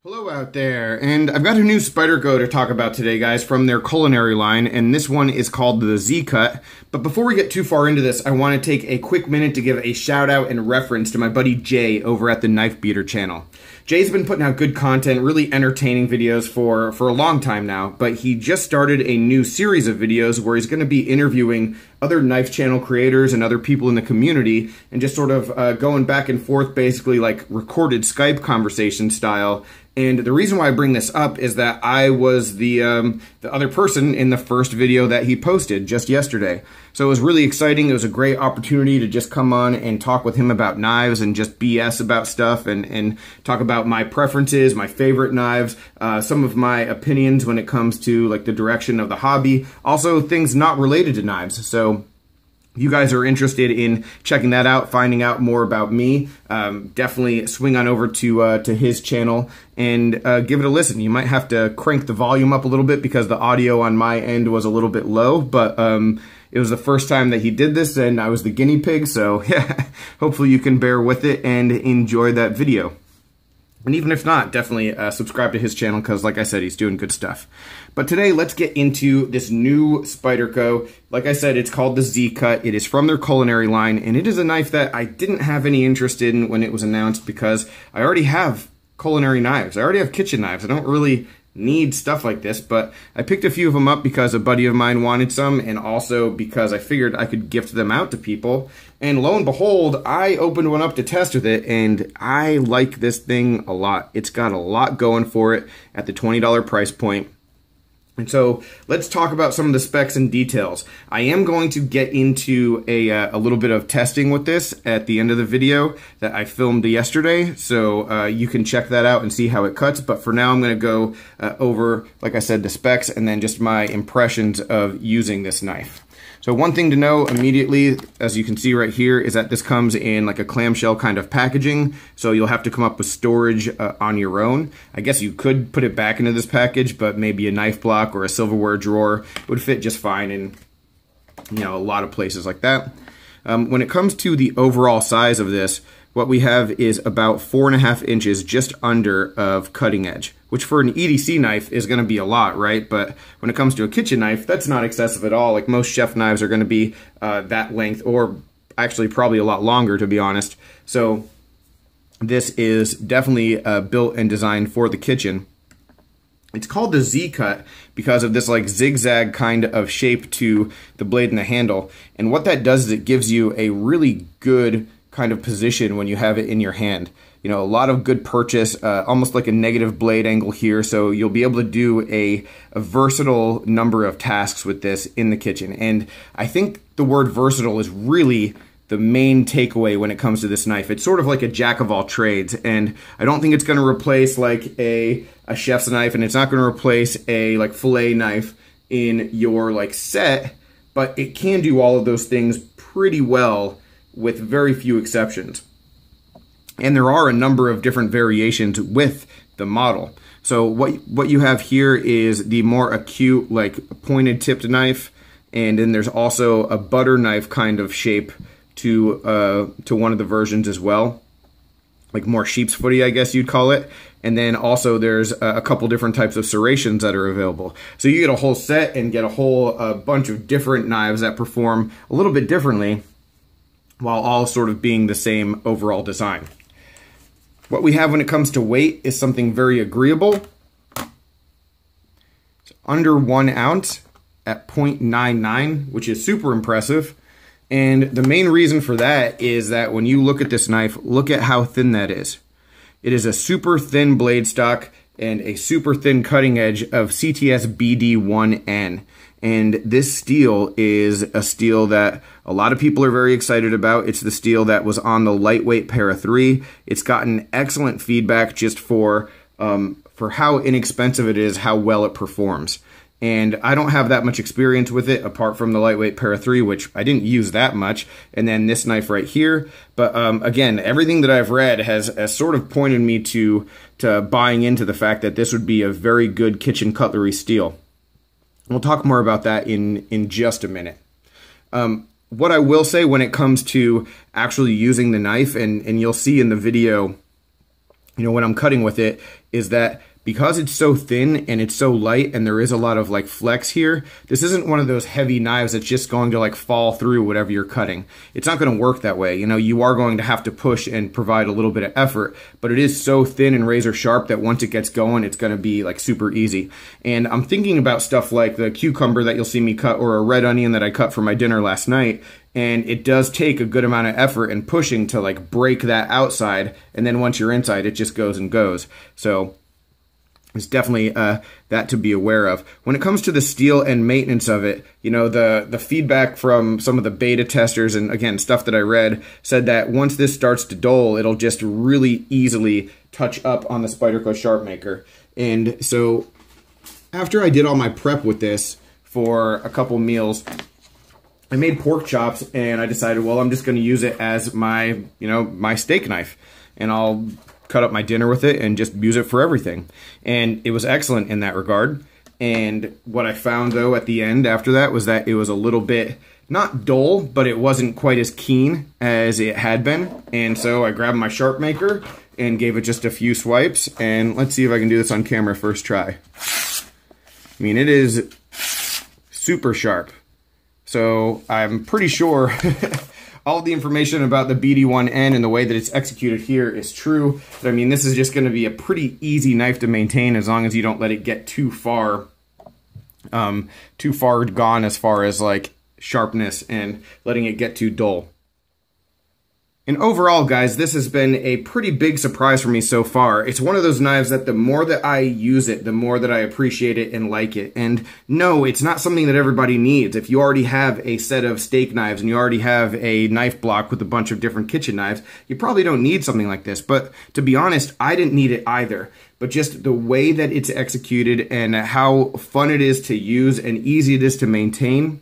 Hello out there, and I've got a new Spyderco to talk about today, guys, from their culinary line, and this one is called the Z-Cut. But before we get too far into this, I want to take a quick minute to give a shout out and reference to my buddy Jay over at the Knife Beater channel. Jay's been putting out good content, really entertaining videos for a long time now, but he just started a new series of videos where he's going to be interviewing other knife channel creators and other people in the community and just sort of going back and forth, basically like recorded Skype conversation style. And the reason why I bring this up is that I was the other person in the first video that he posted just yesterday. So it was really exciting. It was a great opportunity to just come on and talk with him about knives and just BS about stuff and talk about my preferences, my favorite knives, some of my opinions when it comes to like the direction of the hobby, also things not related to knives. So if you guys are interested in checking that out, finding out more about me, definitely swing on over to his channel and give it a listen. You might have to crank the volume up a little bit because the audio on my end was a little bit low, but it was the first time that he did this and I was the guinea pig, so yeah, hopefully you can bear with it and enjoy that video. And even if not, definitely subscribe to his channel because, like I said, he's doing good stuff. But today, let's get into this new Spyderco. Like I said, it's called the Z-Cut. It is from their culinary line, and it is a knife that I didn't have any interest in when it was announced because I already have culinary knives. I already have kitchen knives. I don't really need stuff like this, but I picked a few of them up because a buddy of mine wanted some, and also because I figured I could gift them out to people. And lo and behold, I opened one up to test with it, and I like this thing a lot. It's got a lot going for it at the $20 price point. And so let's talk about some of the specs and details. I am going to get into a little bit of testing with this at the end of the video that I filmed yesterday, so you can check that out and see how it cuts. But for now, I'm going to go over, like I said, the specs and then just my impressions of using this knife. So one thing to know immediately, as you can see right here, is that this comes in like a clamshell kind of packaging, so you'll have to come up with storage on your own. I guess you could put it back into this package, but maybe a knife block or a silverware drawer would fit just fine in, you know, a lot of places like that. When it comes to the overall size of this, what we have is about 4.5 inches just under of cutting edge, which for an EDC knife is going to be a lot, right? But when it comes to a kitchen knife, that's not excessive at all. Like most chef knives are going to be that length, or actually probably a lot longer, to be honest. So this is definitely built and designed for the kitchen. It's called the Z-Cut because of this like zigzag kind of shape to the blade and the handle. And what that does is it gives you a really good kind of position when you have it in your hand. You know, a lot of good purchase, almost like a negative blade angle here, so you'll be able to do a versatile number of tasks with this in the kitchen. And I think the word versatile is really the main takeaway when it comes to this knife. It's sort of like a jack of all trades, and I don't think it's going to replace like a chef's knife, and it's not going to replace a like fillet knife in your like set, but it can do all of those things pretty well with very few exceptions. And there are a number of different variations with the model. So what you have here is the more acute, like pointed tipped knife, and then there's also a butter knife kind of shape to one of the versions as well, like more sheep's footy, I guess you'd call it. And then also there's a couple different types of serrations that are available. So you get a whole set and get a whole bunch of different knives that perform a little bit differently, while all sort of being the same overall design. What we have when it comes to weight is something very agreeable. It's under 1 ounce at 0.99, which is super impressive. And the main reason for that is that when you look at this knife, look at how thin that is. It is a super thin blade stock and a super thin cutting edge of CTS BD1N. And this steel is a steel that a lot of people are very excited about. It's the steel that was on the lightweight Para 3. It's gotten excellent feedback just for how inexpensive it is, how well it performs. And I don't have that much experience with it apart from the lightweight Para 3, which I didn't use that much, and then this knife right here. But again, everything that I've read has sort of pointed me to buying into the fact that this would be a very good kitchen cutlery steel. We'll talk more about that in just a minute. What I will say when it comes to actually using the knife, and you'll see in the video, you know, when I'm cutting with it, is that because it's so thin and it's so light and there is a lot of like flex here, this isn't one of those heavy knives that's just going to like fall through whatever you're cutting. It's not going to work that way. You know, you are going to have to push and provide a little bit of effort, but it is so thin and razor sharp that once it gets going, it's going to be like super easy. And I'm thinking about stuff like the cucumber that you'll see me cut, or a red onion that I cut for my dinner last night. And it does take a good amount of effort and pushing to like break that outside. And then once you're inside, it just goes and goes. So it's definitely that to be aware of. When it comes to the steel and maintenance of it, you know, the feedback from some of the beta testers and, again, stuff that I read said that once this starts to dull, it'll just really easily touch up on the Spyderco Sharp Maker. And so after I did all my prep with this for a couple meals, I made pork chops, and I decided, well, I'm just going to use it as my, you know, my steak knife. And I'll cut up my dinner with it and just use it for everything. And it was excellent in that regard. And what I found, though, at the end after that was that it was a little bit, not dull, but it wasn't quite as keen as it had been. And so I grabbed my Sharp Maker and gave it just a few swipes. And let's see if I can do this on camera first try. I mean, it is super sharp. So I'm pretty sure all the information about the BD1N and the way that it's executed here is true. But I mean, this is just going to be a pretty easy knife to maintain as long as you don't let it get too far gone as far as like sharpness and letting it get too dull. And overall, guys, this has been a pretty big surprise for me so far. It's one of those knives that the more that I use it, the more that I appreciate it and like it. And no, it's not something that everybody needs. If you already have a set of steak knives and you already have a knife block with a bunch of different kitchen knives, you probably don't need something like this. But to be honest, I didn't need it either. But just the way that it's executed and how fun it is to use and easy it is to maintain,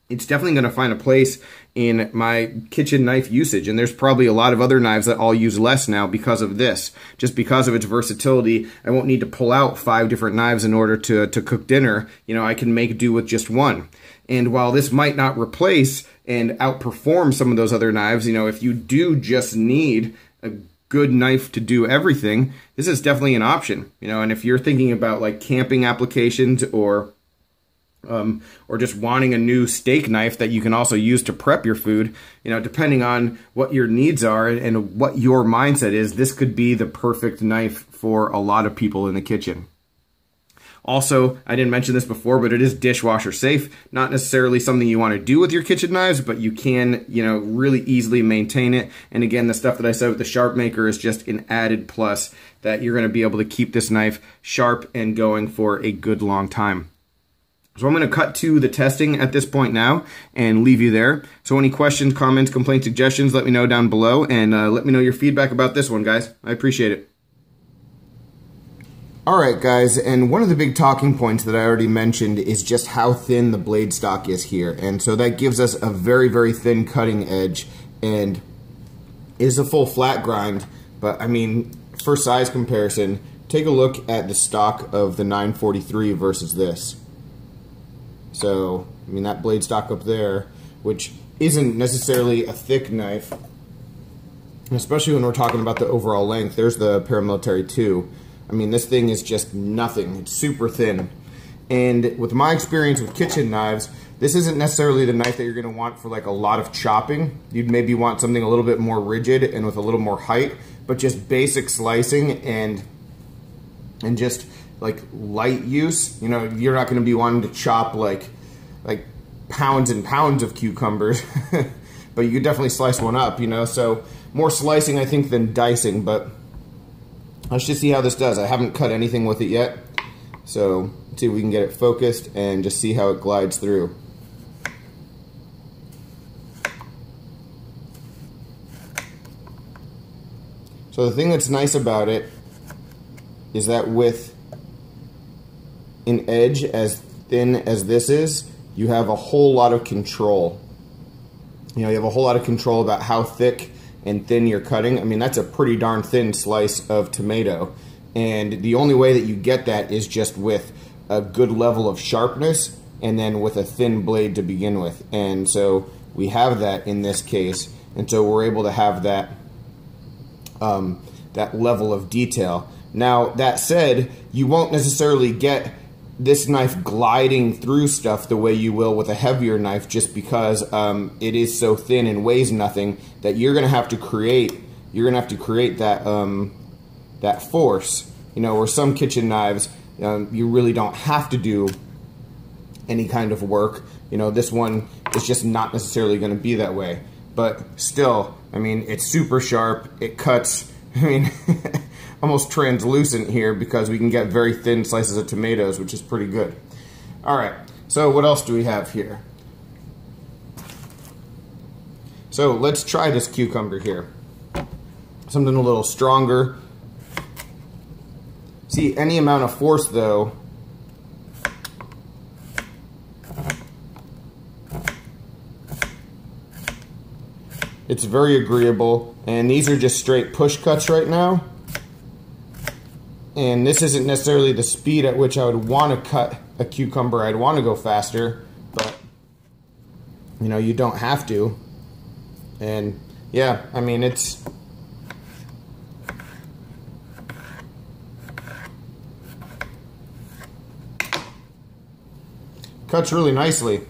it's definitely going to find a place in my kitchen knife usage. And there's probably a lot of other knives that I'll use less now because of this. Just because of its versatility, I won't need to pull out 5 different knives in order to cook dinner. You know, I can make do with just one. And while this might not replace and outperform some of those other knives, you know, if you do just need a good knife to do everything, this is definitely an option. You know, and if you're thinking about like camping applications or just wanting a new steak knife that you can also use to prep your food, you know, depending on what your needs are and what your mindset is, this could be the perfect knife for a lot of people in the kitchen. Also, I didn't mention this before, but it is dishwasher safe. Not necessarily something you want to do with your kitchen knives, but you can, you know, really easily maintain it. And again, the stuff that I said with the Sharp Maker is just an added plus that you're going to be able to keep this knife sharp and going for a good long time. So I'm going to cut to the testing at this point now and leave you there. So any questions, comments, complaints, suggestions, let me know down below, and let me know your feedback about this one, guys. I appreciate it. Alright guys, and one of the big talking points that I already mentioned is just how thin the blade stock is here. And so that gives us a very, very thin cutting edge, and it is a full flat grind. But I mean, for size comparison, take a look at the stock of the 943 versus this. So, I mean, that blade stock up there, which isn't necessarily a thick knife, especially when we're talking about the overall length. There's the Paramilitary 2. I mean, this thing is just nothing. It's super thin. And with my experience with kitchen knives, this isn't necessarily the knife that you're going to want for like a lot of chopping. You'd maybe want something a little bit more rigid and with a little more height, but just basic slicing and just like light use. You know, you're not going to be wanting to chop like pounds and pounds of cucumbers, but you could definitely slice one up, you know. So more slicing, I think, than dicing, but let's just see how this does. I haven't cut anything with it yet, so let's see if we can get it focused and just see how it glides through. So the thing that's nice about it is that with an edge as thin as this is, you have a whole lot of control. You know, you have a whole lot of control about how thick and thin you're cutting. I mean, that's a pretty darn thin slice of tomato. And the only way that you get that is just with a good level of sharpness and then with a thin blade to begin with. And so we have that in this case. And so we're able to have that, that level of detail. Now, that said, you won't necessarily get this knife gliding through stuff the way you will with a heavier knife, just because it is so thin and weighs nothing that you're going to have to create that that force, you know, where some kitchen knives you really don't have to do any kind of work. You know, this one is just not necessarily going to be that way, but still, I mean, it's super sharp. It cuts, I mean, almost translucent here, because we can get very thin slices of tomatoes, which is pretty good. All right, so what else do we have here? So let's try this cucumber here. Something a little stronger. See, any amount of force though, it's very agreeable, and these are just straight push cuts right now. And this isn't necessarily the speed at which I would want to cut a cucumber. I'd want to go faster, but you know, you don't have to. And yeah, I mean, it's cuts really nicely.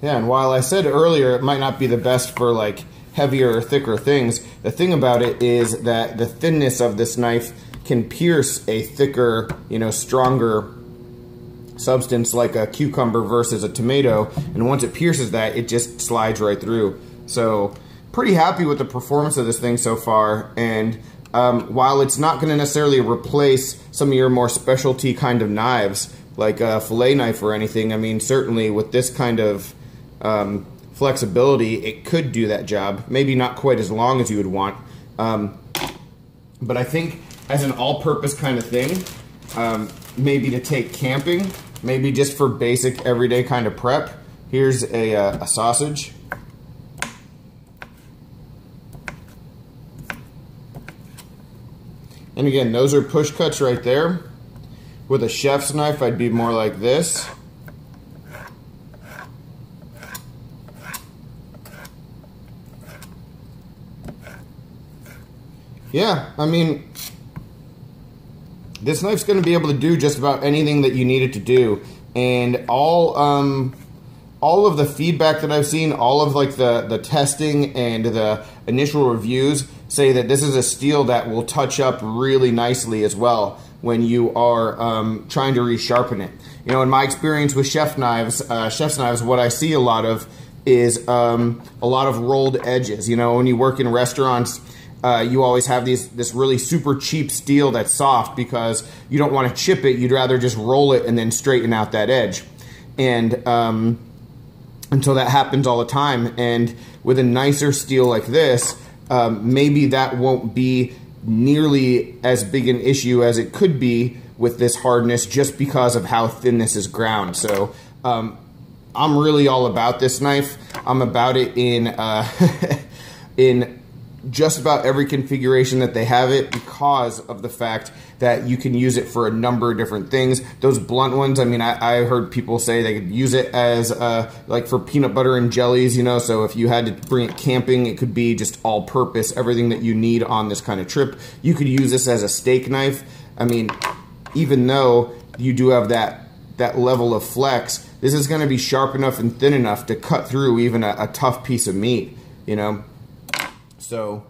Yeah, and while I said earlier it might not be the best for like heavier or thicker things, the thing about it is that the thinness of this knife can pierce a thicker, you know, stronger substance like a cucumber versus a tomato, and once it pierces that, it just slides right through. So pretty happy with the performance of this thing so far, and while it's not going to necessarily replace some of your more specialty kind of knives like a fillet knife or anything, I mean, certainly with this kind of flexibility, it could do that job. Maybe not quite as long as you would want, but I think as an all-purpose kind of thing, maybe to take camping, maybe just for basic everyday kind of prep. Here's a sausage. And again, those are push cuts right there. With a chef's knife, I'd be more like this. Yeah, I mean, this knife's going to be able to do just about anything that you need it to do. And all of the feedback that I've seen, all of like the testing and the initial reviews say that this is a steel that will touch up really nicely as well when you are trying to resharpen it. You know, in my experience with chef's knives, what I see a lot of is a lot of rolled edges. You know, when you work in restaurants, you always have this really super cheap steel that's soft because you don't want to chip it. You'd rather just roll it and then straighten out that edge. And until that happens all the time. And with a nicer steel like this, maybe that won't be nearly as big an issue as it could be with this hardness, just because of how thin this is ground. So I'm really all about this knife. I'm about it in in just about every configuration that they have it, because of the fact that you can use it for a number of different things. Those blunt ones, I mean, I heard people say they could use it as like for peanut butter and jellies, you know, so if you had to bring it camping, it could be just all purpose, everything that you need on this kind of trip. You could use this as a steak knife. I mean, even though you do have that level of flex, this is going to be sharp enough and thin enough to cut through even a tough piece of meat, you know. So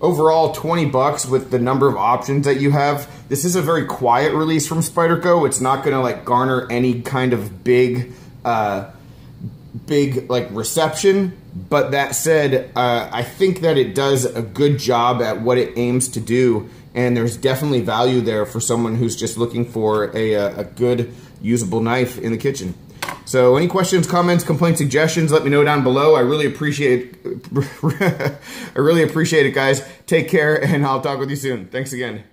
overall, 20 bucks with the number of options that you have. This is a very quiet release from Spyderco. It's not going to like garner any kind of big like reception. But that said, I think that it does a good job at what it aims to do, and there's definitely value there for someone who's just looking for a good usable knife in the kitchen. So any questions, comments, complaints, suggestions, let me know down below. I really appreciate it, guys. Take care, and I'll talk with you soon. Thanks again.